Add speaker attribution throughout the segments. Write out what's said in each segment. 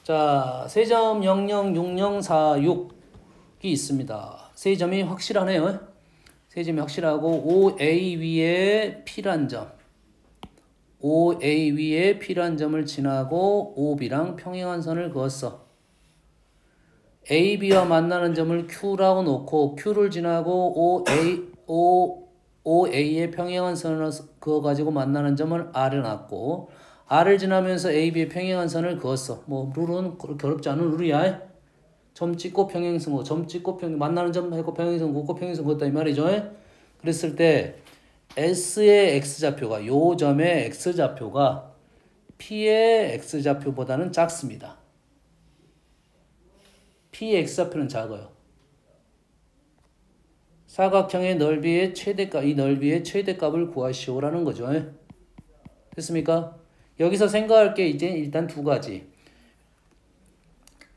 Speaker 1: 자, 세점 006046이 있습니다. 세점이 확실하네요. 세점이 확실하고 5A 위에 P란 점, 5A 위에 P란 점을 지나고 OB랑 평행한 선을 그었어. AB와 만나는 점을 Q라고 놓고 Q를 지나고 OA의 평행한 선을 그어가지고 만나는 점을 R을 놨고 R을 지나면서 AB의 평행한 선을 그었어. 뭐 룰은 그렇게 어렵지 않은 룰이야. 점 찍고 평행선, 점 찍고 만나는 점 하고 평행선 긋고 평행선 그었다 이 말이죠. 그랬을 때 S의 X좌표가 요 점의 X좌표가 P의 X좌표보다는 작습니다. P의 X좌표는 작아요. 사각형의 넓이의 최대값, 이 넓이의 최대값을 구하시오라는 거죠. 됐습니까? 여기서 생각할 게 이제 일단 두 가지.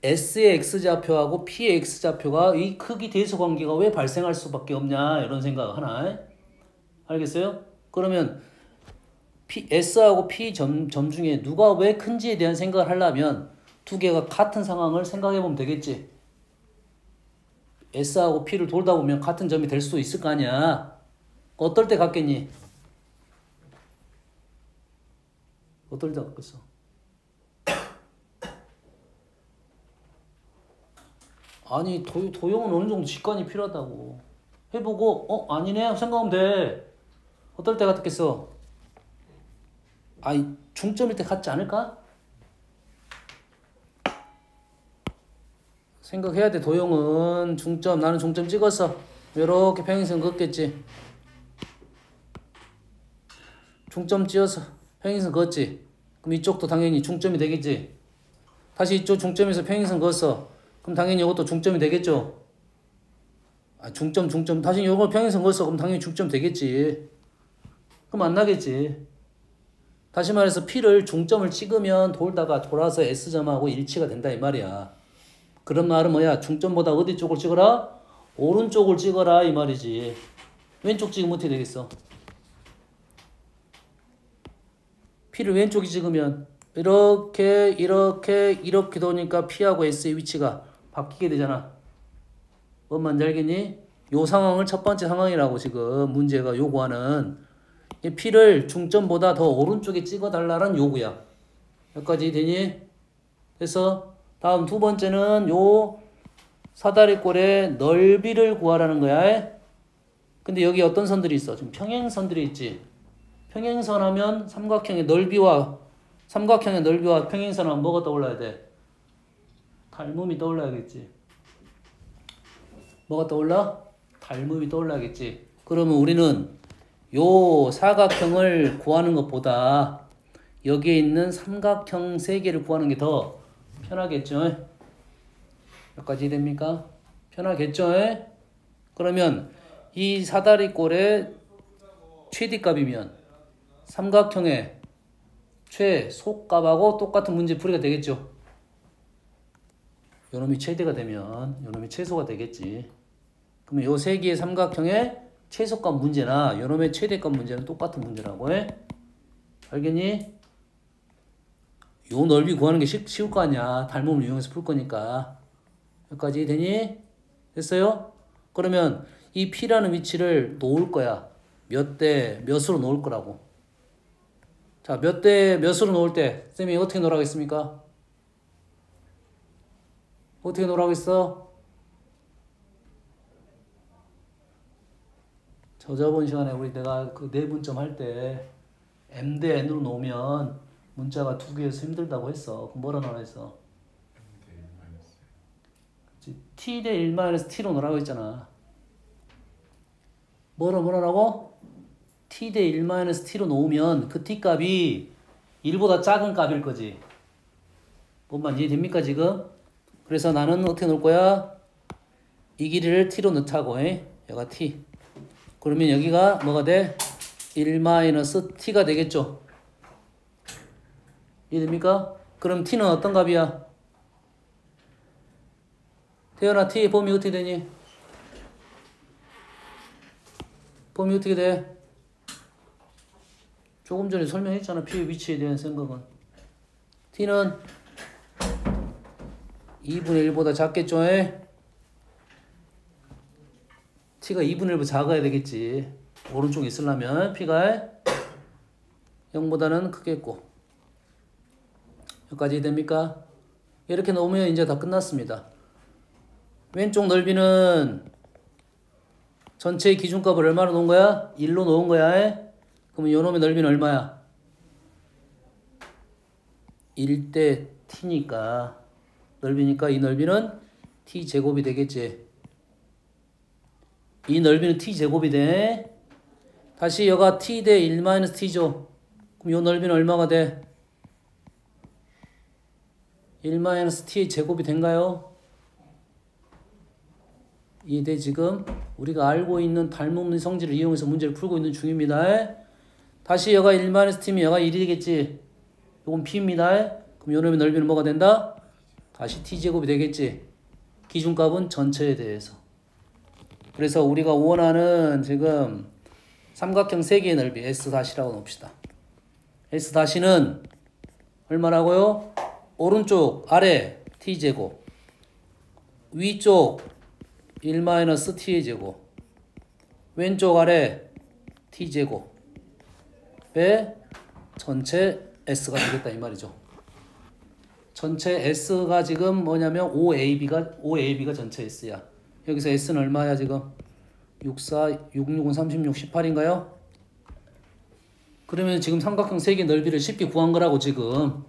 Speaker 1: S의 X좌표하고 P의 X좌표가 이 크기 대수 관계가 왜 발생할 수밖에 없냐 이런 생각 하나. 알겠어요? 그러면 S하고 P 점 중에 누가 왜 큰지에 대한 생각을 하려면 두 개가 같은 상황을 생각해 보면 되겠지. S하고 P를 돌다 보면 같은 점이 될 수도 있을 거 아니야. 어떨 때 같겠니? 어떨 때 같겠어? 아니 도형은 어느 정도 직관이 필요하다고. 해보고 아니네 생각하면 돼. 어떨 때 같겠어? 아니 중점일 때 같지 않을까? 생각해야 돼. 도형은 중점, 나는 중점 찍었어. 이렇게 평행선 긋겠지. 중점 찍어서 평행선 그었지. 그럼 이쪽도 당연히 중점이 되겠지. 다시 이쪽 중점에서 평행선 그었어. 그럼 당연히 이것도 중점이 되겠죠. 중점. 다시 이걸 평행선 그었어. 그럼 당연히 중점 되겠지. 그럼 안 나겠지. 다시 말해서 P를 중점을 찍으면 돌아서 S점하고 일치가 된다 이 말이야. 그런 말은 뭐야? 중점보다 어디 쪽을 찍어라? 오른쪽을 찍어라 이 말이지. 왼쪽 찍으면 어떻게 되겠어? P를 왼쪽이 찍으면 이렇게 도니까 P하고 S의 위치가 바뀌게 되잖아. 뭔 말인지 알겠니? 요 상황을 첫 번째 상황이라고 지금 문제가 요구하는 이 P를 중점보다 더 오른쪽에 찍어달라는 요구야. 여기까지 되니? 그래서 다음 두 번째는 요 사다리꼴의 넓이를 구하라는 거야. 근데 여기 어떤 선들이 있어? 지금 평행선들이 있지. 평행선 하면 삼각형의 넓이와 평행선 하면 뭐가 떠올라야 돼? 닮음이 떠올라야겠지. 뭐가 떠올라? 닮음이 떠올라야겠지. 그러면 우리는 요 사각형을 구하는 것보다 여기에 있는 삼각형 세 개를 구하는 게 더 편하겠죠? 여기까지 됩니까? 편하겠죠? 그러면 이 사다리꼴의 최대값이면 삼각형의 최소값하고 똑같은 문제 풀이가 되겠죠? 요놈이 최대가 되면 요놈이 최소가 되겠지. 그러면 요 세 개의 삼각형의 최소값 문제나 요놈의 최대값 문제는 똑같은 문제라고 해. 알겠니? 요 넓이 구하는 게 쉬울 거 아니야. 닮음을 이용해서 풀 거니까. 여기까지 되니? 됐어요? 그러면 이 P라는 위치를 놓을 거야. 몇 대 몇으로 놓을 거라고. 자, 몇 대 몇으로 놓을 때 쌤이 어떻게 놓으라고 했습니까? 어떻게 놓으라고 했어? 저번 시간에 내가 그 내분점 할 때 M 대 N으로 놓으면 문자가 두 개여서 힘들다고 했어. 그럼 뭐라 놓으라 했어? T 대 1-T로 놓으라고 했잖아. 뭐라고? T 대 1-T로 놓으면 그 T 값이 1보다 작은 값일 거지. 뭔만 이해됩니까 지금? 그래서 나는 어떻게 놓을 거야? 이 길이를 T로 넣자고 해. 여기가 T. 그러면 여기가 뭐가 돼? 1-T가 되겠죠? 이해됩니까? 그럼 T는 어떤 값이야? 태연아, T 범위 어떻게 되니? 범위 어떻게 돼? 조금 전에 설명했잖아. P의 위치에 대한 생각은. T는 2분의 1보다 작겠죠? t가 2분의 1보다 작아야 되겠지. 오른쪽에 있으려면 p가 0보다는 크겠고. 여기까지 됩니까? 이렇게 놓으면 이제 다 끝났습니다. 왼쪽 넓이는 전체의 기준값을 얼마로 놓은 거야? 1로 놓은 거야. 그러면 요놈의 넓이는 얼마야? 1대 t니까 넓이니까 이 넓이는 t제곱이 되겠지. 이 넓이는 t제곱이 돼. 다시 여가 t 대 1-t죠. 그럼 요 넓이는 얼마가 돼? 1-t의 제곱이 된가요? 이해돼 지금? 우리가 알고 있는 닮음의 성질을 이용해서 문제를 풀고 있는 중입니다. 다시 여가 1-t면 여가 1이 되겠지. 요건 p입니다. 그럼 요 놈의 넓이는 뭐가 된다? 다시 t제곱이 되겠지. 기준값은 전체에 대해서. 그래서 우리가 원하는 지금 삼각형 3개의 넓이 S-라고 놓읍시다. S-는 얼마라고요? 오른쪽 아래 t제곱, 위쪽 1-t의 제곱, 왼쪽 아래 t제곱의 전체 S가 되겠다 이 말이죠. 전체 S가 지금 뭐냐면 5AB가 전체 S야. 여기서 S는 얼마야 지금? 64, 66은 36, 18인가요? 그러면 지금 삼각형 3개 넓이를 쉽게 구한 거라고 지금.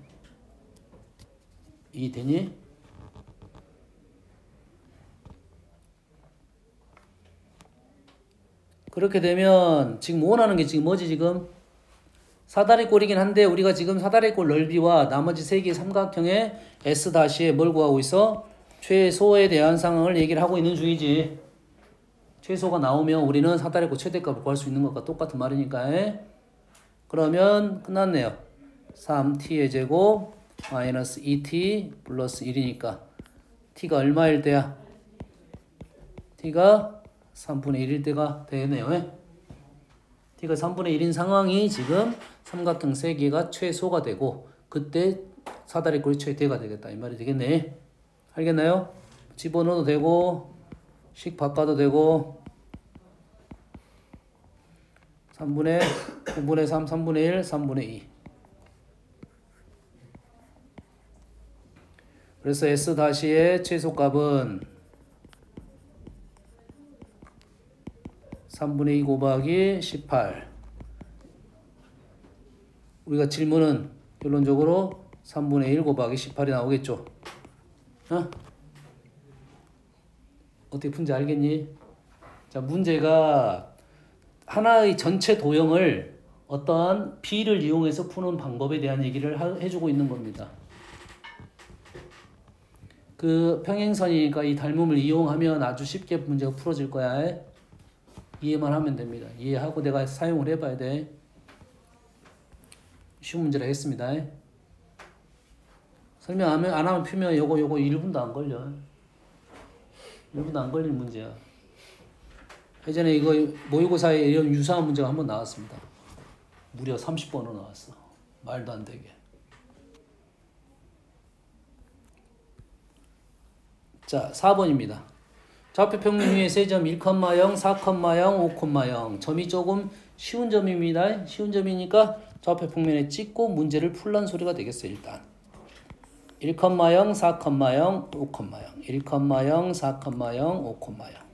Speaker 1: 이해되니? 그렇게 되면 지금 원하는 게 지금 뭐지 지금? 사다리꼴이긴 한데 우리가 지금 사다리꼴 넓이와 나머지 3개의 삼각형의 S-에 뭘 구하고 있어? 최소에 대한 상황을 얘기를 하고 있는 중이지. 최소가 나오면 우리는 사다리꼴 최대값을 구할 수 있는 것과 똑같은 말이니까. 그러면 끝났네요. 3t의 제곱 마이너스 2t 플러스 1이니까 t가 얼마일 때야? t가 3분의 1일 때가 되네요. t가 3분의 1인 상황이 지금 삼각형 3개가 최소가 되고 그때 사다리꼴이 최대가 되겠다 이 말이 되겠네. 알겠나요? 집어넣어도 되고 식 바꿔도 되고 3분의 9분의 3, 3분의 1, 3분의 2. 그래서 S-의 최소값은 3분의 2 곱하기 18. 우리가 질문은 결론적으로 3분의 1 곱하기 18이 나오겠죠. 어떻게 푼지 알겠니? 자, 문제가 하나의 전체 도형을 어떠한 B를 이용해서 푸는 방법에 대한 얘기를 해주고 있는 겁니다. 그 평행선이니까 이 닮음을 이용하면 아주 쉽게 문제가 풀어질 거야. 이해만 하면 됩니다. 이해하고 내가 사용을 해봐야 돼. 쉬운 문제를 하겠습니다. 설명 안 하면 풀면 요거 1분도 안 걸려. 1분도 안 걸리는 문제야. 예전에 이거 모의고사에 이런 유사한 문제가 한번 나왔습니다. 무려 30번으로 나왔어. 말도 안 되게. 자, 4번입니다. 좌표 평면 위에 세 점 1,0, 4,0, 5,0. 점이 조금 쉬운 점입니다. 쉬운 점이니까 좌표 평면에 찍고 문제를 풀란 소리가 되겠어요. 일단 1,0, 4,0, 5,0. 1,0, 4,0, 5,0.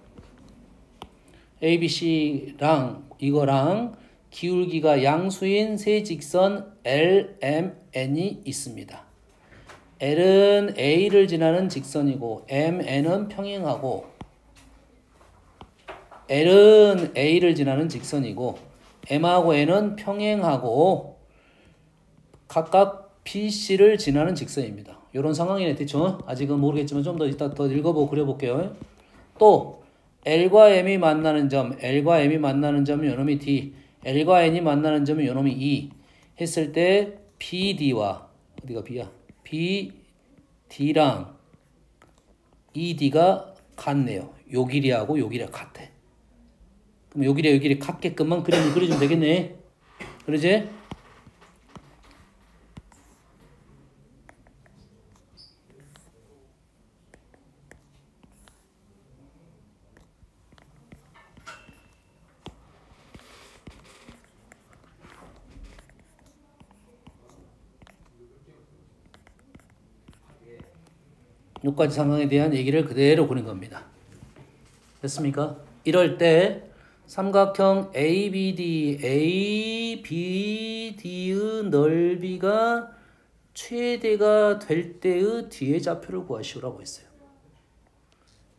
Speaker 1: A, B, C랑 이거랑 기울기가 양수인 세 직선 L, M, N이 있습니다. L은 A를 지나는 직선이고 M, N은 평행하고 L은 A를 지나는 직선이고 M하고 N은 평행하고 각각 B, C를 지나는 직선입니다. 이런 상황이네. 대충 아직은 모르겠지만 좀 더 이따 더 읽어보고 그려볼게요. 또 L과 M이 만나는 점, L과 M이 만나는 점은 요놈이 D, L과 N이 만나는 점은 요놈이 E 했을 때 BD와 어디가 B야? BD랑 ED가 같네요. 요 길이하고 요 길이가 같아. 그럼 요 길이 같게끔만 그림을 그려주면 되겠네. 그러지? 요까지 상황에 대한 얘기를 그대로 그린 겁니다. 됐습니까? 이럴 때 삼각형 ABD의 넓이가 최대가 될 때의 뒤의 좌표를 구하시오라고 했어요.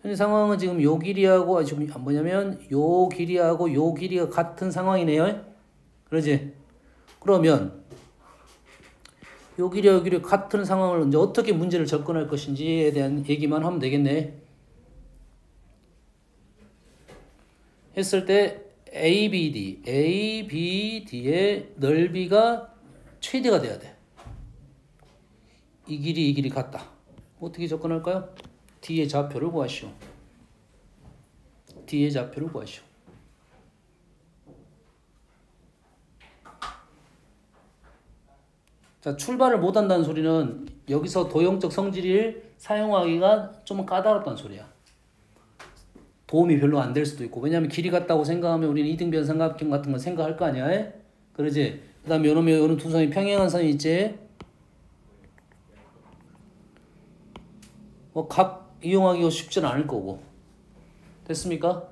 Speaker 1: 현재 상황은 지금 요 길이하고 지금 뭐냐면 요 길이하고 요 길이가 같은 상황이네요. 그러지? 그러면 요 길이와 요 길이가 같은 상황을 이제 어떻게 문제를 접근할 것인지에 대한 얘기만 하면 되겠네. 했을 때 ABD의 넓이가 최대가 돼야 돼. 이 길이 같다. 어떻게 접근할까요? D의 좌표를 구하시오. D의 좌표를 구하시오. 자, 출발을 못한다는 소리는 여기서 도형적 성질을 사용하기가 좀 까다롭다는 소리야. 도움이 별로 안 될 수도 있고, 왜냐하면 길이 같다고 생각하면 우리는 이등변 삼각형 같은 거 생각할 거 아니야? 그러지? 그 다음에 요런 두 선이 평행한 선이 있지? 뭐 각 이용하기가 쉽지는 않을 거고. 됐습니까?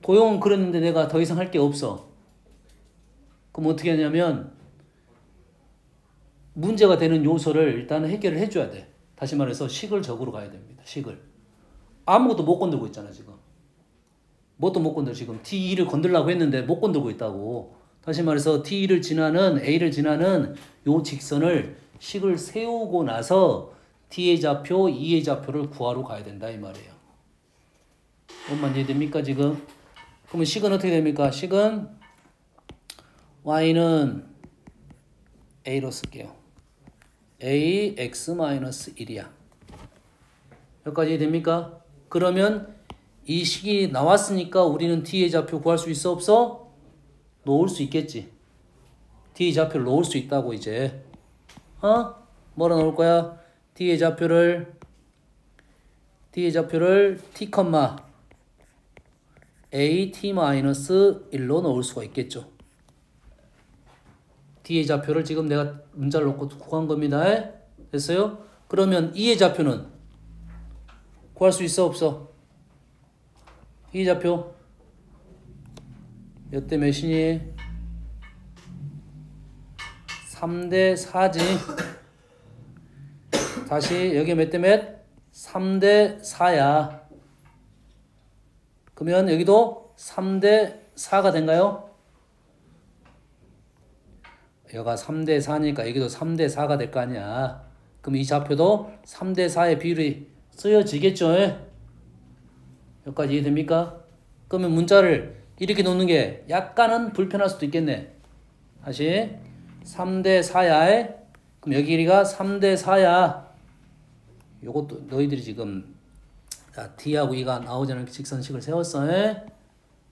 Speaker 1: 도형은 그랬는데 내가 더 이상 할 게 없어. 그럼 어떻게 하냐면 문제가 되는 요소를 일단 해결을 해줘야 돼. 다시 말해서 식을 적으러 가야 됩니다. 식을. 아무것도 못 건들고 있잖아 지금. 뭣도 못 건들 지금. D를 건들려고 했는데 못 건들고 있다고. 다시 말해서 D를 지나는 A를 지나는 요 직선을 식을 세우고 나서 D의 좌표, E의 좌표를 구하러 가야 된다 이 말이에요. 뭔만 이해됩니까 지금? 그러면 식은 어떻게 됩니까? 식은 Y는 A로 쓸게요. A, X-1이야. 여기까지 이해됩니까? 그러면 이 식이 나왔으니까 우리는 D의 좌표 구할 수 있어 없어? 놓을 수 있겠지. D의 좌표를 놓을 수 있다고 이제. 뭐라 놓을 거야? D의 좌표를 T, AT-1로 놓을 수가 있겠죠. D의 좌표를 지금 내가 문자를 놓고 구한 겁니다. 됐어요? 그러면 E의 좌표는 구할 수 있어 없어? E의 좌표 몇 대 몇이니? 3대 4지. 다시 여기 몇 대 몇? 3대 4야. 그러면 여기도 3대 4가 된가요? 여기가 3대 4니까 여기도 3대 4가 될 거 아니야. 그럼 이 좌표도 3대 4의 비율이 쓰여지겠죠? 여기까지 이해됩니까? 그러면 문자를 이렇게 놓는 게 약간은 불편할 수도 있겠네. 다시 3대 4야. 그럼 여기 길이가 3대 4야. 요것도 너희들이 지금 D하고 E가 나오지 않은 직선식을 세웠어.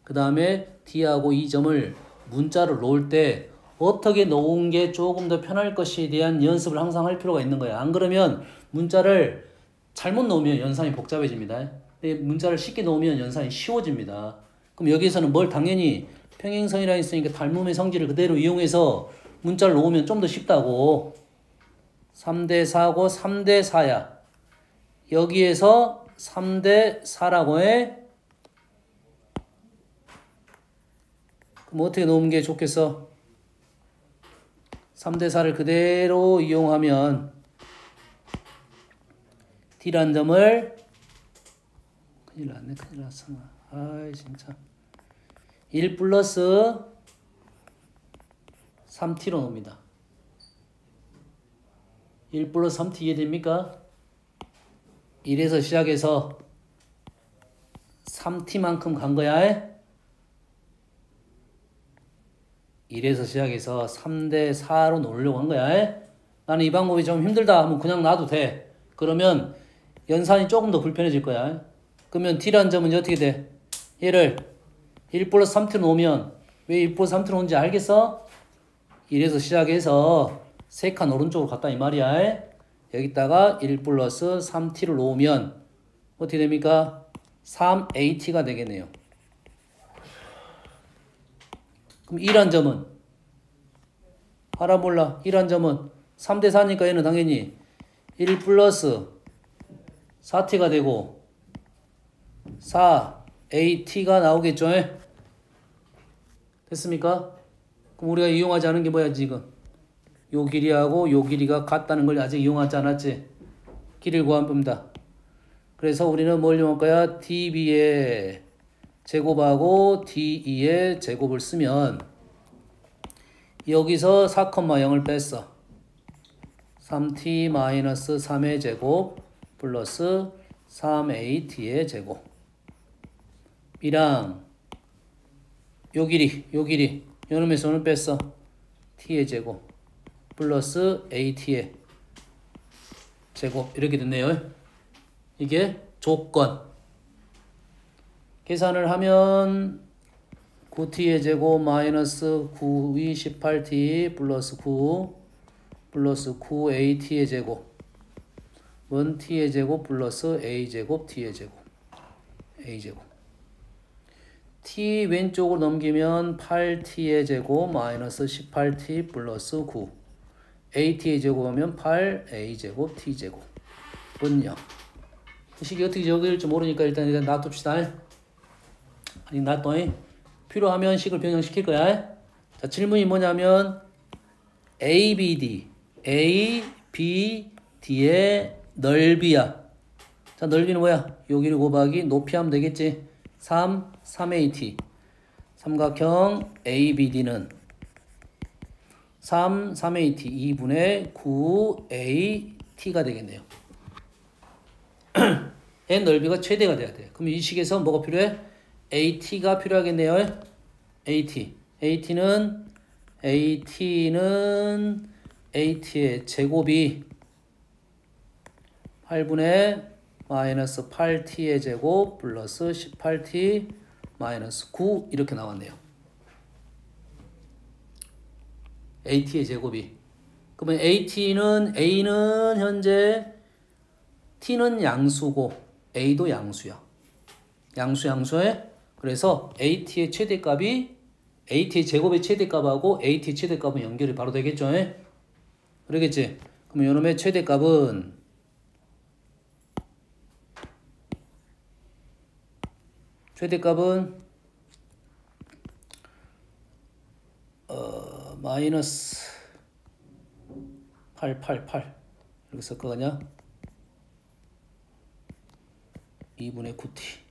Speaker 1: 그 다음에 D하고 E 점을 문자를 놓을 때 어떻게 놓은 게 조금 더 편할 것에 대한 연습을 항상 할 필요가 있는 거야. 안 그러면 문자를 잘못 놓으면 연산이 복잡해집니다. 문자를 쉽게 놓으면 연산이 쉬워집니다. 그럼 여기에서는 뭘 당연히 평행선이라 했으니까 닮음의 성질을 그대로 이용해서 문자를 놓으면 좀 더 쉽다고. 3대 4고 3대 4야. 여기에서 3대 4라고 해. 그럼 어떻게 놓으면 게 좋겠어? 3대 4를 그대로 이용하면 D라는 점을 큰일 났어. 아이 진짜 1 플러스 3T로 놓습니다. 1 플러스 3T 이해됩니까? 1에서 시작해서 3T만큼 간 거야. 1에서 시작해서 3대 4로 놓으려고 한 거야. 나는 이 방법이 좀 힘들다 하면 그냥 놔도 돼. 그러면 연산이 조금 더 불편해질 거야. 그러면 T라는 점은 이제 어떻게 돼? 얘를 1 플러스 3T로 놓으면 왜 1 플러스 3T로 놓은지 알겠어? 1에서 시작해서 3칸 오른쪽으로 갔다 이 말이야. 여기다가 1 플러스 3T를 놓으면 어떻게 됩니까? 3AT가 되겠네요. 그럼 1한 점은? 알아 몰라. 1한 점은 3대 4니까 얘는 당연히 1 플러스 4t가 되고 4at가 나오겠죠? 됐습니까? 그럼 우리가 이용하지 않은 게 뭐야 지금? 요 길이하고 요 길이가 같다는 걸 아직 이용하지 않았지? 길이를 구하면 됩니다. 그래서 우리는 뭘 이용할 거야? db의 제곱하고 de의 제곱을 쓰면 여기서 4,0을 뺐어. 3t-3의 제곱 플러스 3at의 제곱 이랑 요 길이 요놈에서 오늘 뺐어. t의 제곱 플러스 at의 제곱 이렇게 됐네요. 이게 조건. 계산을 하면 9t의 제곱 마이너스 9이 18t 플러스 9 플러스 9at의 제곱 은 t의 제곱 플러스 a제곱 t의 제곱 a제곱 t 왼쪽으로 넘기면 8t의 제곱 마이너스 18t 플러스 9 at의 제곱하면 8a제곱 t제곱 은 0. 이 식이 어떻게 적을지 모르니까 일단 놔둡시다. 아니 놔둬. 필요하면 식을 변형시킬 거야. 자, 질문이 뭐냐면 ABD의 넓이야. 자, 넓이는 뭐야? 여기를 곱하기 높이 하면 되겠지. 3AT. 삼각형 ABD는 3AT 2분의 9AT가 되겠네요. 의 넓이가 최대가 돼야 돼. 그럼 이 식에서 뭐가 필요해? AT가 필요하겠네요. AT는 AT의 제곱이 8분의 마이너스 8t의 제곱 플러스 18t 마이너스 9 이렇게 나왔네요. AT의 제곱이. 그러면 A는 현재 t는 양수고 a도 양수야. 양수에 그래서 AT의 최대값이 AT의 제곱의 최대값하고 AT의 최대값은 연결이 바로 되겠죠? 그러겠지? 그럼 요놈의 최대값은 마이너스 8 이렇게 쓸 거냐? 2분의 9t.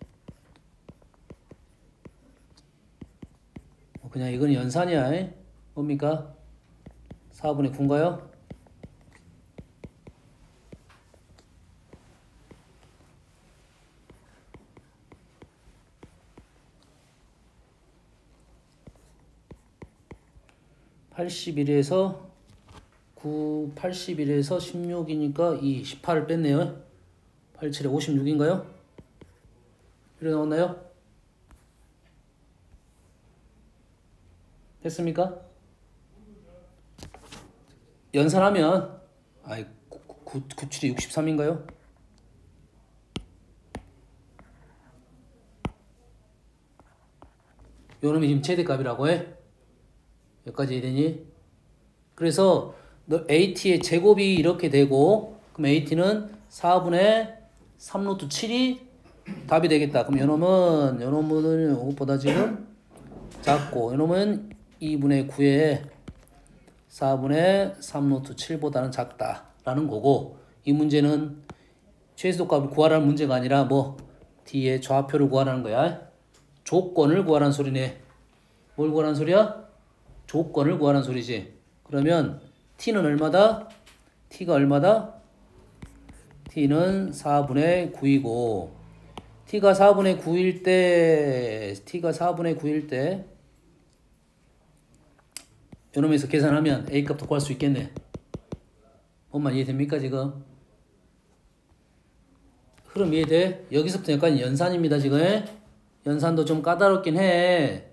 Speaker 1: 그냥 이건 연산이야. 뭡니까? 4분의 9인가요? (81에서) 81에서 16이니까 18을 뺐네요. 87에 56인가요? 이렇게 나왔나요? 됐습니까? 연산하면 97이 63인가요? 요놈이 지금 최대값이라고 해? 여기까지 되니? 그래서 너 AT의 제곱이 이렇게 되고 그럼 AT는 4분의 3루트 7이 답이 되겠다. 그럼 요놈은 이것보다 지금 작고 요놈은 2분의 9에 4분의 3루트 7보다는 작다라는 거고 이 문제는 최소값을 구하라는 문제가 아니라 뭐 D의 좌표를 구하라는 거야. 조건을 구하라는 소리네. 뭘 구하라는 소리야? 조건을 구하라는 소리지. 그러면 T는 얼마다? T가 얼마다? T는 4분의 9이고 T가 4분의 9일 때 요놈에서 계산하면 A값도 구할 수 있겠네. 뭔만 이해됩니까 지금? 흐름 이해돼? 여기서부터 약간 연산입니다 지금. 연산도 좀 까다롭긴 해.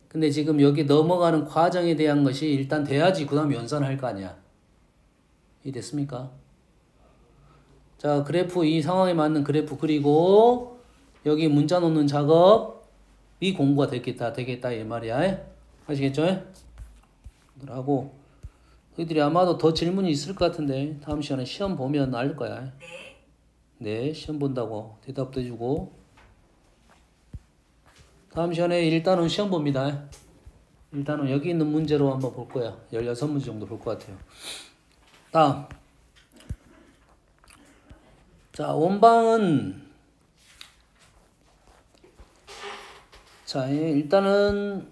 Speaker 1: 근데 지금 여기 넘어가는 과정에 대한 것이 일단 돼야지 그 다음에 연산할 거 아니야. 이해됐습니까? 자, 그래프 이 상황에 맞는 그래프 그리고 여기 문자 놓는 작업이 공부가 되겠다 이 말이야. 아시겠죠? 하고 너희들이 아마도 더 질문이 있을 것 같은데 다음 시간에 시험 보면 알 거야. 네, 시험 본다고 대답도 해주고. 다음 시간에 일단은 시험 봅니다. 일단은 여기 있는 문제로 한번 볼 거야. 16문제 정도 볼 것 같아요. 다음. 자, 원방은 자, 일단은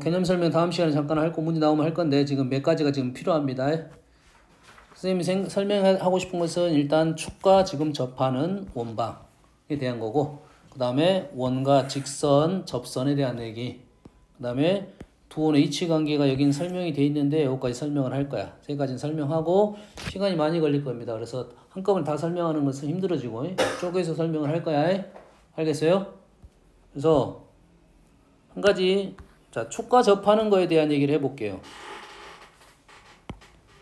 Speaker 1: 개념 설명 다음 시간에 잠깐 할 거 문제 나오면 할 건데 지금 몇 가지가 지금 필요합니다. 선생님이 설명하고 싶은 것은 일단 축과 지금 접하는 원방에 대한 거고, 그 다음에 원과 직선, 접선에 대한 얘기, 그 다음에 두 원의 이치관계가 여긴 설명이 돼 있는데 여기까지 설명을 할 거야. 세 가지는 설명하고 시간이 많이 걸릴 겁니다. 그래서 한꺼번에 다 설명하는 것은 힘들어지고 쪼개서 설명을 할 거야. 알겠어요? 그래서 한 가지, 자, 축과 접하는 거에 대한 얘기를 해볼게요.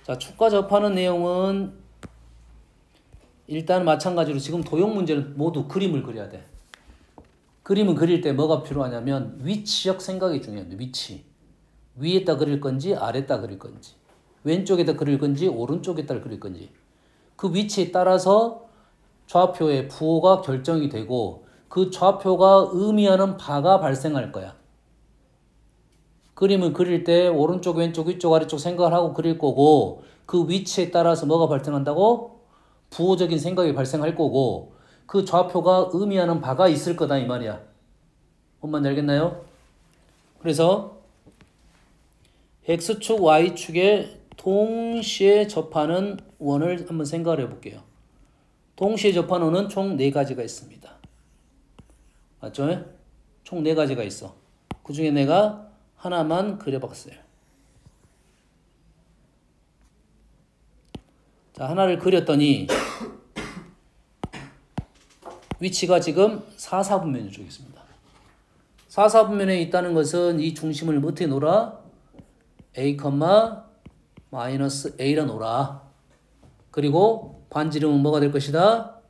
Speaker 1: 자, 축과 접하는 내용은 일단 마찬가지로 지금 도형 문제는 모두 그림을 그려야 돼. 그림을 그릴 때 뭐가 필요하냐면 위치적 생각이 중요한데, 위치. 위에다 그릴 건지 아래다 그릴 건지, 왼쪽에다 그릴 건지 오른쪽에다 그릴 건지, 그 위치에 따라서 좌표의 부호가 결정이 되고 그 좌표가 의미하는 바가 발생할 거야. 그림을 그릴 때 오른쪽, 왼쪽, 위쪽, 아래쪽 생각을 하고 그릴 거고, 그 위치에 따라서 뭐가 발생한다고? 부호적인 생각이 발생할 거고, 그 좌표가 의미하는 바가 있을 거다 이 말이야. 뭔 말인지 알겠나요? 그래서 X축, Y축에 동시에 접하는 원을 한번 생각을 해볼게요. 동시에 접하는 원은 총 4가지가 있습니다. 맞죠? 총 4가지가 있어. 그 중에 내가 하나만 그려봤어요. 자, 하나를 그렸더니 위치가 지금 4, 4분면에 쪽 있습니다. 4, 4분면에 있다는 것은 이 중심을 어떻게 놓으라? A, 마이너스 A라 놓으라. 그리고 반지름은 뭐가 될 것이다?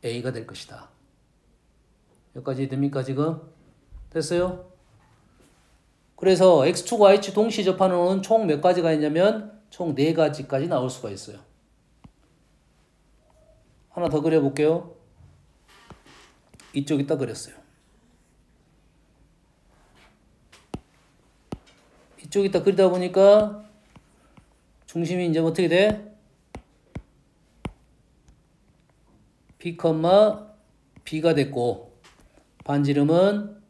Speaker 1: A가 될 것이다. 여기까지 됩니까 지금? 됐어요? 그래서 X축, Y축 동시에 접하는 원은 총 몇 가지가 있냐면 총 4가지까지 나올 수가 있어요. 하나 더 그려볼게요. 이쪽에다 그렸어요. 이쪽에다 그리다 보니까 중심이 이제 어떻게 돼? B, B가 됐고 반지름은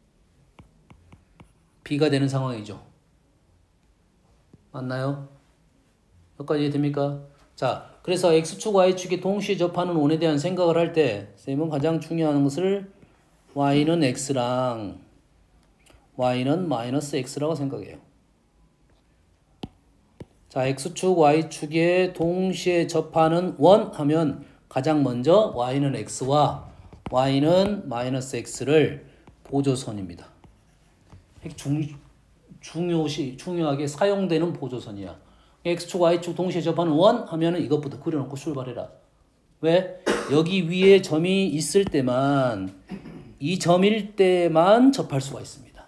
Speaker 1: B가 되는 상황이죠. 맞나요? 여기까지 됩니까? 자, 그래서 X축, Y축이 동시에 접하는 원에 대한 생각을 할 때 쌤은 가장 중요한 것을 Y는 X랑 Y는 마이너스 X라고 생각해요. 자, X축, Y축에 동시에 접하는 원 하면 가장 먼저 Y는 X와 Y는 마이너스 X를 보조선입니다. 중요하게 사용되는 보조선이야. X축, Y축 동시에 접하는 원 하면은 이것부터 그려놓고 출발해라. 왜? 여기 위에 점이 있을 때만, 이 점일 때만 접할 수가 있습니다.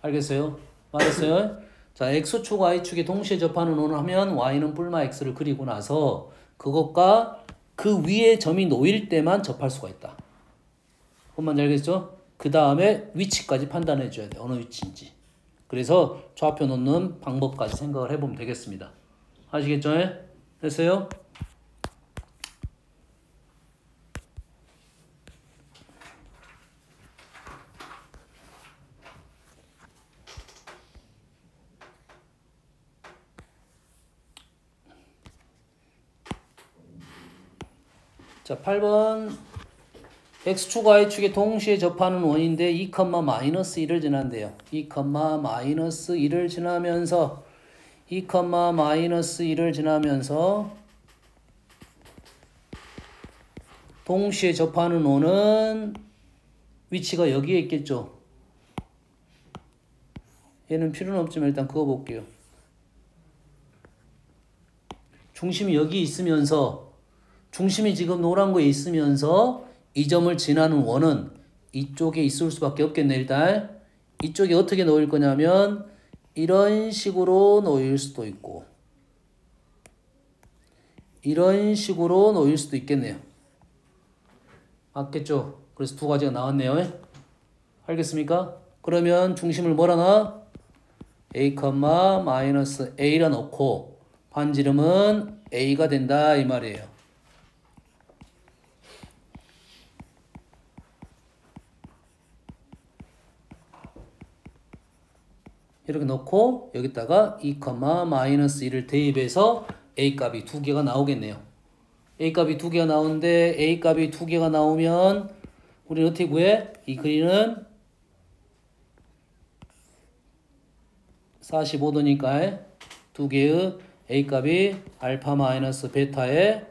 Speaker 1: 알겠어요? 알겠어요? 자, X축, Y축에 동시에 접하는 원을 하면 Y는 뿔마 X를 그리고 나서 그것과 그 위에 점이 놓일 때만 접할 수가 있다. 그것만 알겠죠? 그 다음에 위치까지 판단해 줘야 돼. 어느 위치인지. 그래서 좌표 놓는 방법까지 생각을 해보면 되겠습니다. 아시겠죠? 됐어요? 자, 8번 X축, Y축에 동시에 접하는 원인데 2, 마이너스 1을 지난대요. 2, 마이너스 1을 지나면서 2, 마이너스 1을 지나면서 동시에 접하는 원은 위치가 여기에 있겠죠. 얘는 필요는 없지만 일단 그어볼게요. 중심이 여기 있으면서, 중심이 지금 노란 거에 있으면서 이 점을 지나는 원은 이쪽에 있을 수밖에 없겠네. 일단 이쪽에 어떻게 놓일 거냐면 이런 식으로 놓일 수도 있고 이런 식으로 놓일 수도 있겠네요. 맞겠죠? 그래서 두 가지가 나왔네요. 알겠습니까? 그러면 중심을 뭐라 놔? a, 마이너스 a라 놓고 반지름은 a가 된다 이 말이에요. 이렇게 놓고 여기다가 2, 마이너스 1을 대입해서 a 값이 두 개가 나오겠네요. a 값이 두 개가 나오는데 a 값이 두 개가 나오면 우리는 어떻게 구해? 이 그리는 45도니까 두 개의 a 값이 알파 마이너스 베타의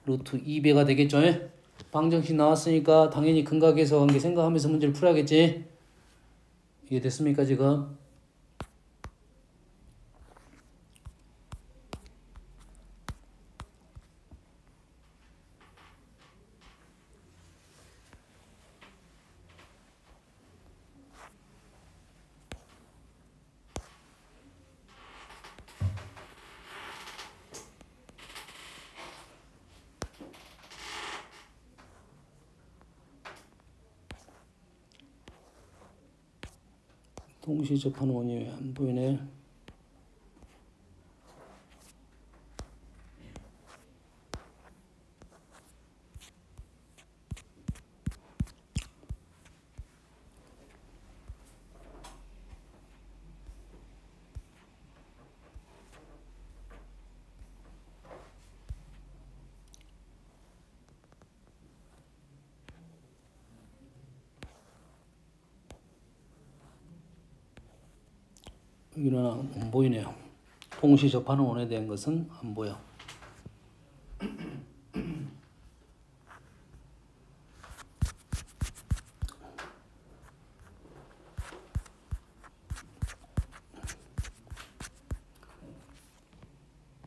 Speaker 1: 루트 2배가 되겠죠. 방정식 나왔으니까 당연히 근각에서 관계 생각하면서 문제를 풀어야겠지. 이해됐습니까 지금? 동시 접하는 원이 왜 안 보이네. 여기는 안 보이네요. 동시 접하는 원에 대한 것은 안 보여.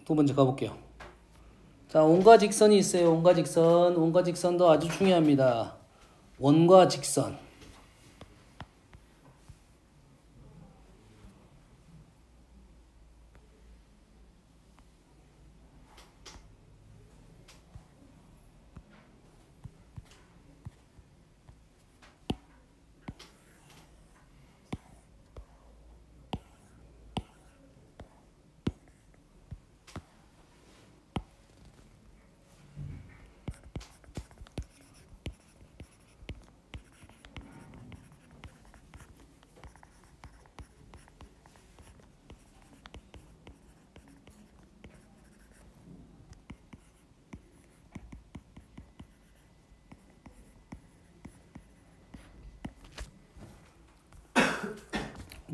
Speaker 1: 두 번째 가볼게요. 자, 원과 직선이 있어요. 원과 직선. 원과 직선도 아주 중요합니다. 원과 직선.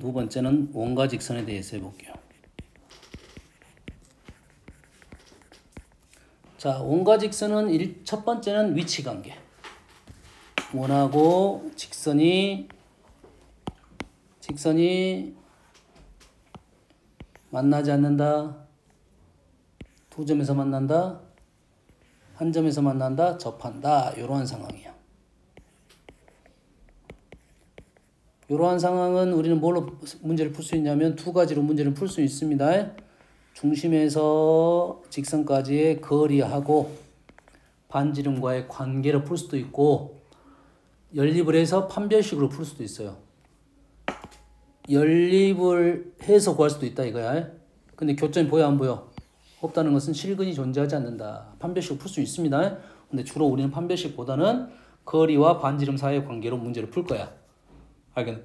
Speaker 1: 두 번째는 원과 직선에 대해서 해볼게요. 자, 원과 직선은 첫 번째는 위치 관계. 원하고 직선이 만나지 않는다. 두 점에서 만난다. 한 점에서 만난다. 접한다. 이러한 상황이야. 이러한 상황은 우리는 뭘로 문제를 풀 수 있냐면 두 가지로 문제를 풀 수 있습니다. 중심에서 직선까지의 거리하고 반지름과의 관계를 풀 수도 있고 연립을 해서 판별식으로 풀 수도 있어요. 연립을 해서 구할 수도 있다 이거야. 근데 교점이 보여 안 보여? 없다는 것은 실근이 존재하지 않는다. 판별식으로 풀 수 있습니다. 근데 주로 우리는 판별식보다는 거리와 반지름 사이의 관계로 문제를 풀 거야. 알겠나?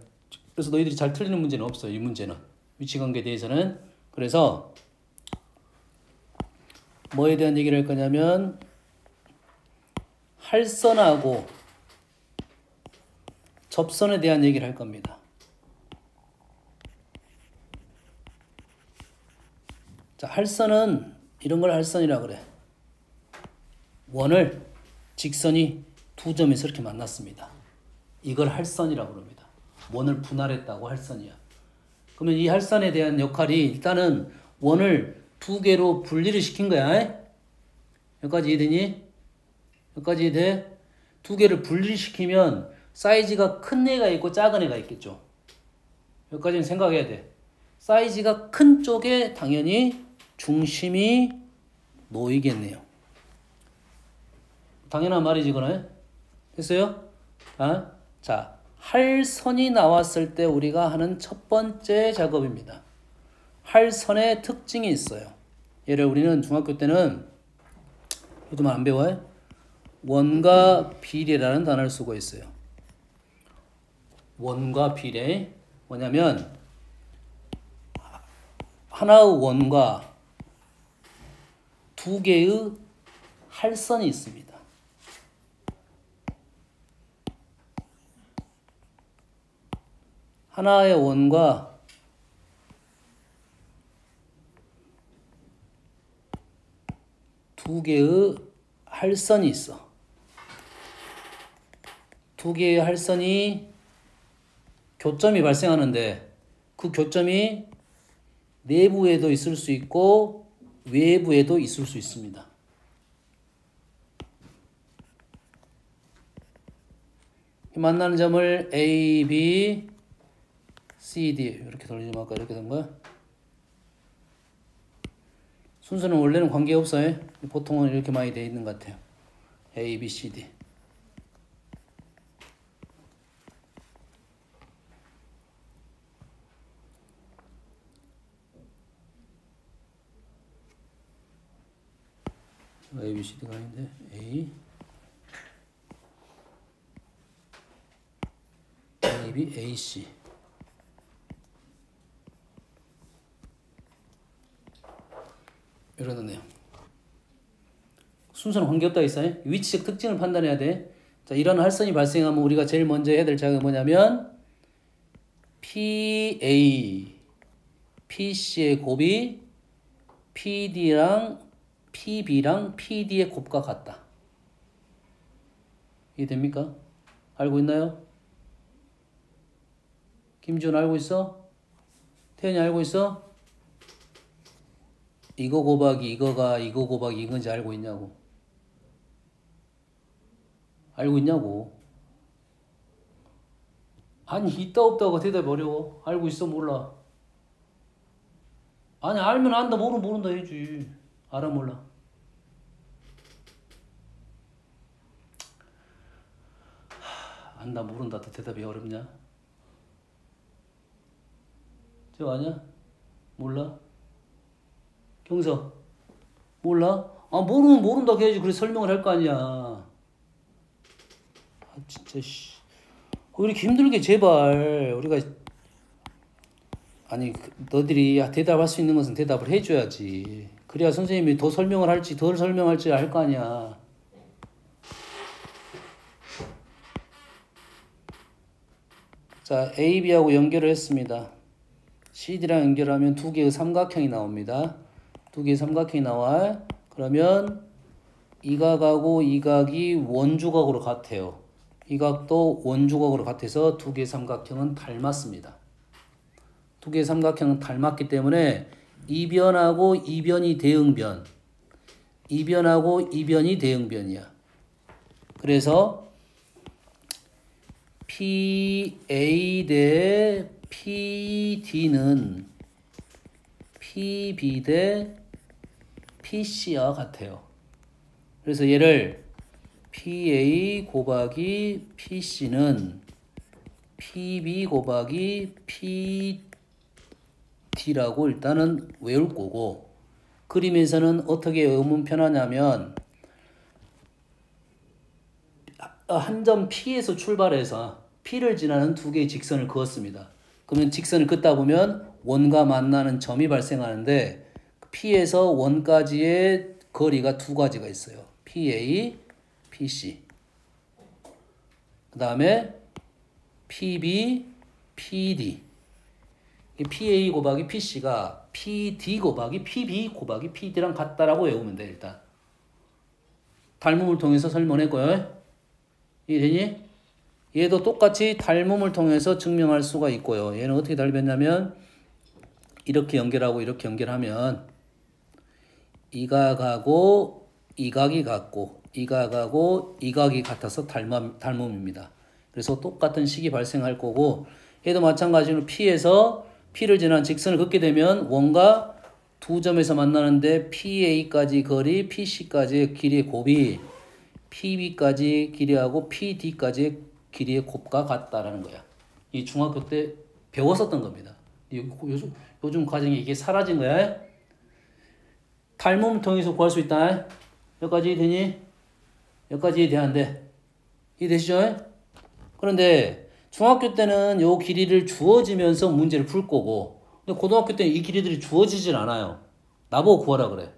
Speaker 1: 그래서 너희들이 잘 틀리는 문제는 없어. 이 문제는 위치관계에 대해서는. 그래서 뭐에 대한 얘기를 할 거냐면 할선하고 접선에 대한 얘기를 할 겁니다. 자, 할선은 이런 걸 할선이라고 그래. 원을 직선이 두 점에서 이렇게 만났습니다. 이걸 할선이라고 합니다. 원을 분할했다고 할선이야. 그러면 이 할선에 대한 역할이 일단은 원을 두 개로 분리를 시킨 거야. 여기까지 이해되니? 여기까지 이해돼? 두 개를 분리시키면 사이즈가 큰 애가 있고 작은 애가 있겠죠. 여기까지는 생각해야 돼. 사이즈가 큰 쪽에 당연히 중심이 놓이겠네요. 당연한 말이지, 그네. 됐어요? 아? 자, 할선이 나왔을 때 우리가 하는 첫 번째 작업입니다. 할선의 특징이 있어요. 얘를 우리는 중학교 때는 이것도만 안 배워요? 원과 비례라는 단어를 쓰고 있어요. 원과 비례. 뭐냐면 하나의 원과 두 개의 할선이 있습니다. 하나의 원과 두 개의 할선이 있어. 두 개의 할선이 교점이 발생하는데 그 교점이 내부에도 있을 수 있고 외부에도 있을 수 있습니다. 만나는 점을 A, B, C, D 이렇게 돌리면 아까 이렇게 된 거야. 순서는 원래는 관계없어요. 보통은 이렇게 많이 돼 있는 것 같아요. A, B, C, D. A, B, C, D가 아닌데 A, A, B, A, C. 이런 거네요. 순서는 관계없다 있어요. 위치적 특징을 판단해야 돼. 자, 이런 할선이 발생하면 우리가 제일 먼저 해야 될 작업은 뭐냐면 PA, PC의 곱이 PD랑 PB랑 PD의 곱과 같다. 이해됩니까? 알고 있나요? 김지훈 알고 있어? 태연이 알고 있어? 이거 곱하기 이거가 이거 곱하기 이건지 알고 있냐고. 알고 있냐고. 아니 있다 없다고 대답이 어려워. 알고 있어 몰라. 아니 알면 안다 모르면 모른다 해야지. 알아 몰라. 안다 모른다 대답이 어렵냐? 저 아냐? 몰라? 경서 몰라? 아 모르면 모른다 해야지. 그래 설명을 할 거 아니야. 아 진짜 씨. 왜 이렇게 힘들게 제발. 우리가 아니 너들이 대답할 수 있는 것은 대답을 해줘야지. 그래야 선생님이 더 설명을 할지 덜 설명할지 알 거 아니야. 자 A, B하고 연결을 했습니다. CD랑 연결하면 두 개의 삼각형이 나옵니다. 두 개의 삼각형이 나와. 그러면 이 각하고 이 각이 원주각으로 같아요. 이 각도 원주각으로 같아서 두 개의 삼각형은 닮았습니다. 두 개의 삼각형은 닮았기 때문에 이변하고 이변이 대응변, 이변하고 이변이 대응변이야. 그래서 PA 대 PD는 PB 대 PC와 같아요. 그래서 얘를 PA 곱하기 PC는 PB 곱하기 PD라고 일단은 외울 거고, 그림에서는 어떻게 외우면 편하냐면 한 점 P에서 출발해서 P를 지나는 두 개의 직선을 그었습니다. 그러면 직선을 긋다 보면 원과 만나는 점이 발생하는데 P에서 원까지의 거리가 두 가지가 있어요. PA, PC. 그 다음에 PB, PD. PA 곱하기 PC가 PD 곱하기 PB 곱하기 PD랑 같다라고 외우면 돼. 일단 닮음을 통해서 설명했고요. 이해되니? 얘도 똑같이 닮음을 통해서 증명할 수가 있고요. 얘는 어떻게 닮았냐면 이렇게 연결하고 이렇게 연결하면 이 각하고 이 각이 같고 이 각하고 이 각이 같아서 닮음입니다. 그래서 똑같은 식이 발생할 거고, 얘도 마찬가지로 P에서 P를 지난 직선을 긋게 되면 원과 두 점에서 만나는데 PA까지 거리, PC까지의 길이의 곱이 PB까지 길이하고 PD까지의 길이의 곱과 같다라는 거야. 이 중학교 때 배웠었던 겁니다. 요즘 과정에 이게 사라진 거야. 닮음을 통해서 구할 수 있다. 여기까지 되니? 여기까지 돼야 안 돼. 이해되시죠? 그런데 중학교 때는 요 길이를 주어지면서 문제를 풀 거고, 근데 고등학교 때는 이 길이들이 주어지질 않아요. 나보고 구하라 그래.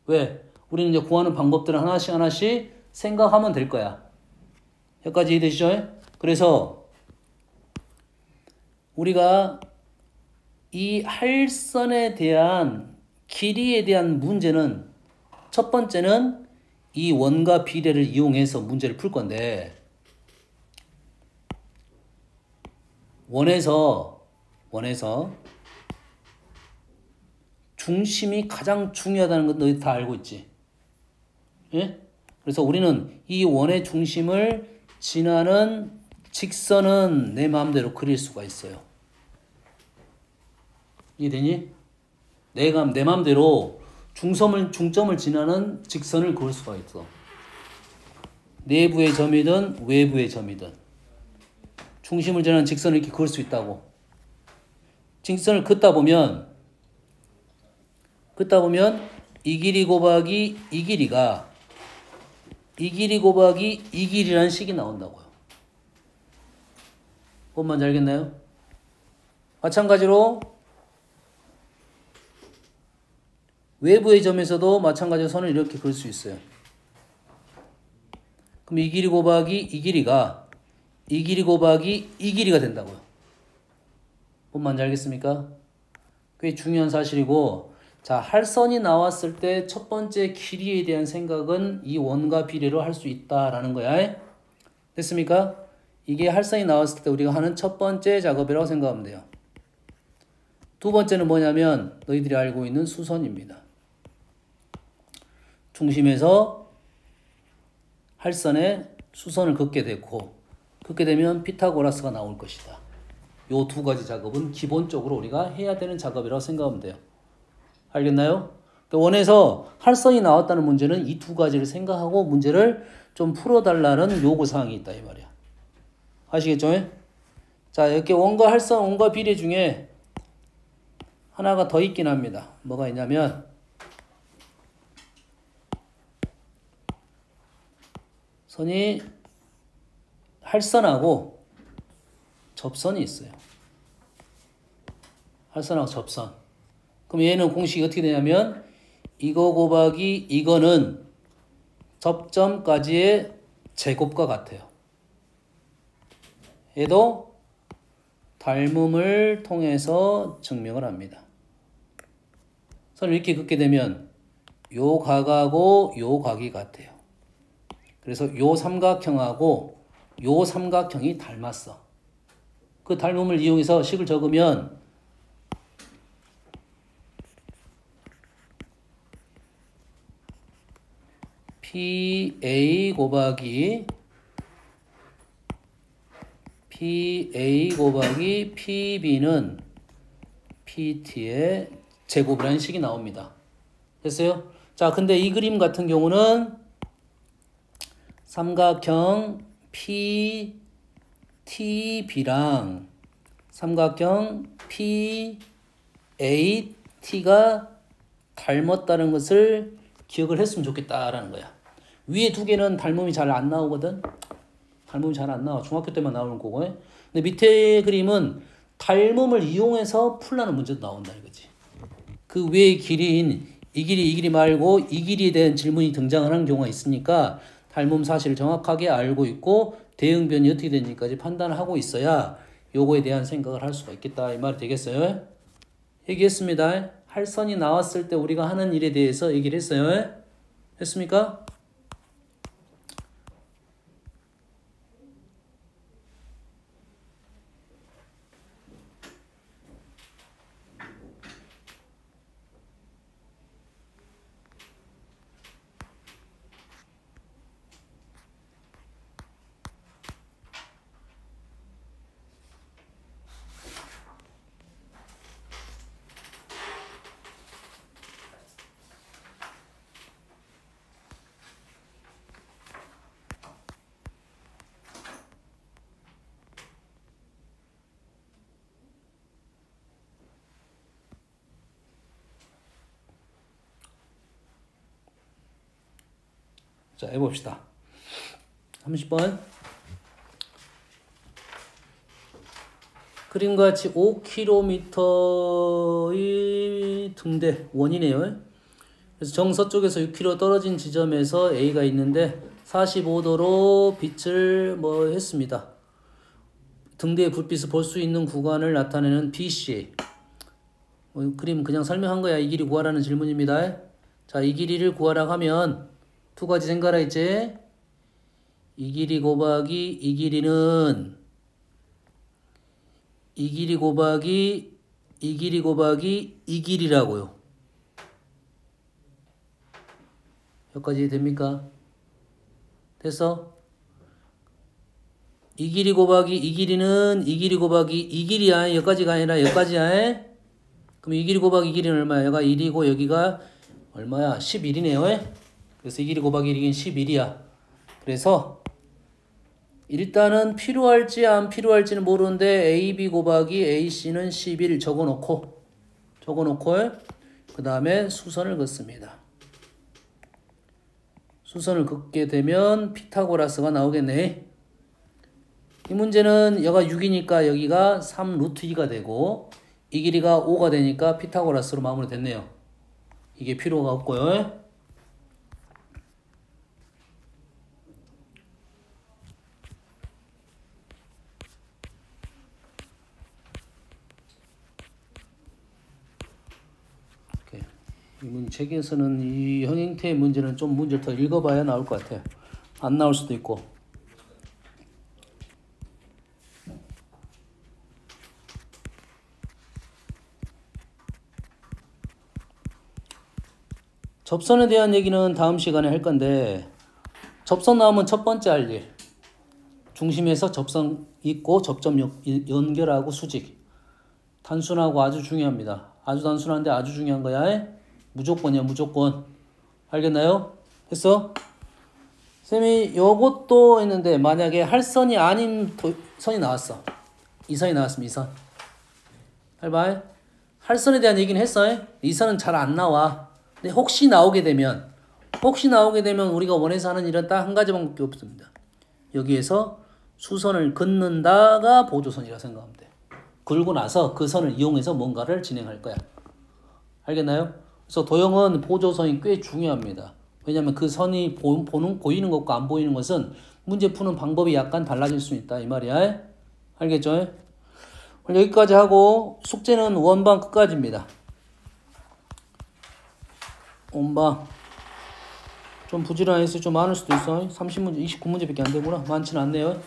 Speaker 1: 왜? 우리는 이제 구하는 방법들을 하나씩 하나씩 생각하면 될 거야. 여기까지 이해되시죠? 그래서 우리가 이 할선에 대한 길이에 대한 문제는 첫 번째는 이 원과 비례를 이용해서 문제를 풀 건데, 원에서 중심이 가장 중요하다는 건 너희 다 알고 있지? 예? 그래서 우리는 이 원의 중심을 지나는 직선은 내 마음대로 그릴 수가 있어요. 이해되니? 내가 내 마음대로 중점을 지나는 직선을 그을 수가 있어. 내부의 점이든 외부의 점이든 중심을 지나는 직선을 이렇게 그을 수 있다고. 직선을 긋다 보면 이 길이 곱하기 이 길이가 이 길이 곱하기 이 길이라는 식이 나온다고요. 뭔 말인지 알겠나요? 마찬가지로 외부의 점에서도 마찬가지로 선을 이렇게 그을 수 있어요. 그럼 이 길이 곱하기 이 길이가 이 길이 곱하기 이 길이가 된다고요. 뭔 말인지 알겠습니까? 꽤 중요한 사실이고, 자, 할선이 나왔을 때 첫 번째 길이에 대한 생각은 이 원과 비례로 할 수 있다라는 거야. 됐습니까? 이게 할선이 나왔을 때 우리가 하는 첫 번째 작업이라고 생각하면 돼요. 두 번째는 뭐냐면 너희들이 알고 있는 수선입니다. 중심에서 할선에 수선을 긋게 되면 피타고라스가 나올 것이다. 요 두 가지 작업은 기본적으로 우리가 해야 되는 작업이라고 생각하면 돼요. 알겠나요? 원에서 할선이 나왔다는 문제는 이 두 가지를 생각하고 문제를 좀 풀어달라는 요구사항이 있다 이 말이야. 아시겠죠? 자, 이렇게 원과 할선, 원과 비례 중에 하나가 더 있긴 합니다. 뭐가 있냐면 선이 할선하고 접선이 있어요. 할선하고 접선. 그럼 얘는 공식이 어떻게 되냐면 이거 곱하기 이거는 접점까지의 제곱과 같아요. 얘도 닮음을 통해서 증명을 합니다. 선을 이렇게 긋게 되면 요 각하고 요 각이 같아요. 그래서 요 삼각형하고 요 삼각형이 닮았어. 그 닮음을 이용해서 식을 적으면 PA 곱하기 PB는 PT의 제곱이라는 식이 나옵니다. 됐어요? 자, 근데 이 그림 같은 경우는 삼각형 PTB랑 삼각형 PAT가 닮았다는 것을 기억을 했으면 좋겠다라는 거야. 위에 두 개는 닮음이 잘 안 나오거든. 닮음이 잘 안 나와. 중학교 때만 나오는 거고. 근데 밑에 그림은 닮음을 이용해서 풀라는 문제도 나온다 이거지. 그 외의 길이인 이 길이 말고 이 길이에 대한 질문이 등장하는 경우가 있으니까 닮음 사실을 정확하게 알고 있고 대응변이 어떻게 되는지까지 판단을 하고 있어야 요거에 대한 생각을 할 수가 있겠다 이 말이 되겠어요? 얘기했습니다. 할선이 나왔을 때 우리가 하는 일에 대해서 얘기를 했어요. 했습니까? 자, 해봅시다. 30번. 그림과 같이 5km의 등대 원이네요. 그래서 정서쪽에서 6km 떨어진 지점에서 A가 있는데 45도로 빛을 했습니다. 등대의 불빛을 볼 수 있는 구간을 나타내는 BC. 그림 그냥 설명한 거야. 이 길이 구하라는 질문입니다. 자, 이 길이를 구하라고 하면 두 가지 생각하라 했지. 이 길이 곱하기 이 길이는 이 길이 곱하기 이 길이 곱하기 이 길이라고요. 여기까지 됩니까? 됐어? 이 길이 곱하기 이 길이는 이 길이 곱하기 이 길이야. 여기까지가 아니라 여기까지야. 그럼 이 길이 곱하기 이 길이는 얼마야? 여기가 1이고 여기가 얼마야? 11이네요. 그래서 이 길이 곱하기 1이긴 11이야. 그래서 일단은 필요할지 안 필요할지는 모르는데 AB 곱하기 AC는 11 적어놓고 그 다음에 수선을 긋습니다. 수선을 긋게 되면 피타고라스가 나오겠네. 이 문제는 여기가 6이니까 여기가 3 루트 2가 되고 이 길이가 5가 되니까 피타고라스로 마무리됐네요. 이게 필요가 없고요. 이 책에서는 이 형형태의 문제는 좀 문제를 더 읽어봐야 나올 것 같아요. 안 나올 수도 있고. 접선에 대한 얘기는 다음 시간에 할 건데 접선 나오면 첫 번째 할 일. 중심에서 접선 있고 접점 연결하고 수직. 단순하고 아주 중요합니다. 아주 단순한데 아주 중요한 거야. 무조건이야, 무조건. 알겠나요? 됐어? 쌤이 요것도 했는데 만약에 할 선이 아닌 선이 나왔어. 이 선이 나왔으면 이 선. 알바? 할 선에 대한 얘기는 했어. 이 선은 잘 안 나와. 근데 혹시 나오게 되면 우리가 원해서 하는 일은 딱 한 가지 방법밖에 없습니다. 여기에서 수선을 긋는다가 보조선이라 생각하면 돼. 긁고 나서 그 선을 이용해서 뭔가를 진행할 거야. 알겠나요? 그래서 도형은 보조선이 꽤 중요합니다. 왜냐하면 그 선이 보이는 것과 안 보이는 것은 문제 푸는 방법이 약간 달라질 수 있다 이 말이야. 알겠죠? 여기까지 하고 숙제는 원방 끝까지입니다. 원방 좀 부지런해서 좀 많을 수도 있어. 30문제, 29문제밖에 안 되구나. 많지는 않네요.